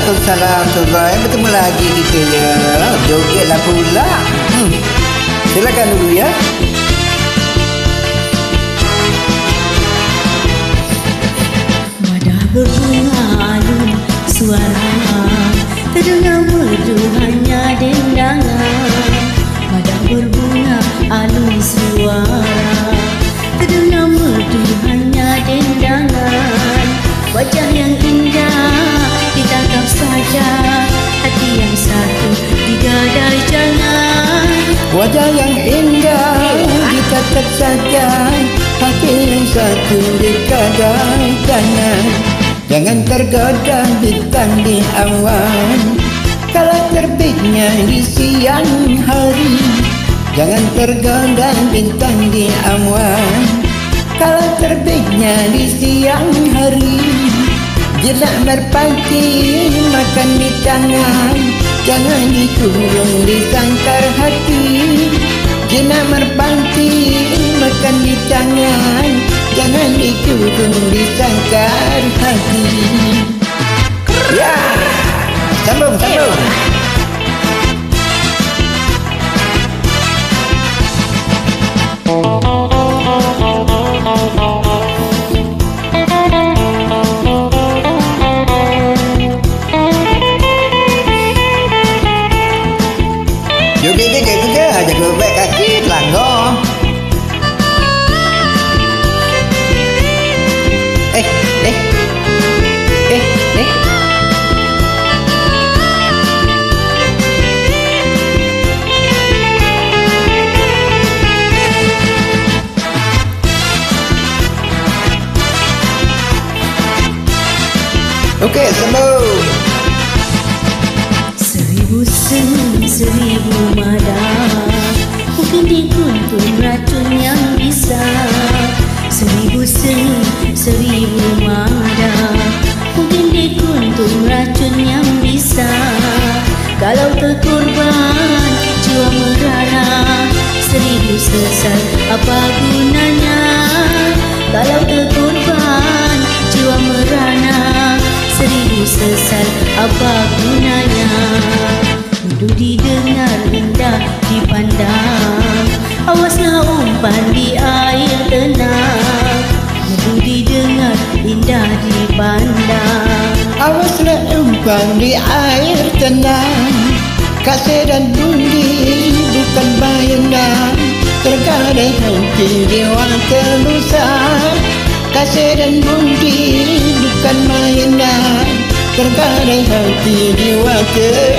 Waalaikumsalam Tuan. Bertemu lagi kita ya. Jogetlah pula. Silakan dulu ya. Wadah berbunga alun suara, terdengar merdu hanya dendangan. Wadah berbunga alun suara, terdengar merdu hanya dendangan. Wajah yang indah ditangkap saja, hati yang satu digadai jangan. Wajah yang indah ditatap saja, hati yang satu digadai jangan. Jangan tergoda bintang di awan kala terbitnya di siang hari. Jangan tergoda bintang di awan kala terbitnya di siang hari. Jelak merpati makan di tangan, jangan dikurung di sangkar hati. Jelak merpati makan di tangan, jangan dikurung di sangkar hati. Ya, sambung. Joget juga, jaga baik kaki langgar. Okey, sambung. Seribu senyum, seribu mada, mungkin dikuntum racun yang bisa. Seribu senyum, seribu mada, mungkin dikuntum racun yang bisa. Kalau terkorban jiwa merana, seribu sesal apa gunanya? Kalau terkorban jiwa merana, seribu sesal apa gunanya? Merdu didengar, indah dipandang, awaslah umpan di air tenang. Merdu didengar, indah dipandang, awaslah umpan di air tenang. Kasih dan budi bukan bayang, tergadai hati jiwa terlusa. Kasih dan budi bukan mainan, tergadai hati jiwa terlusa.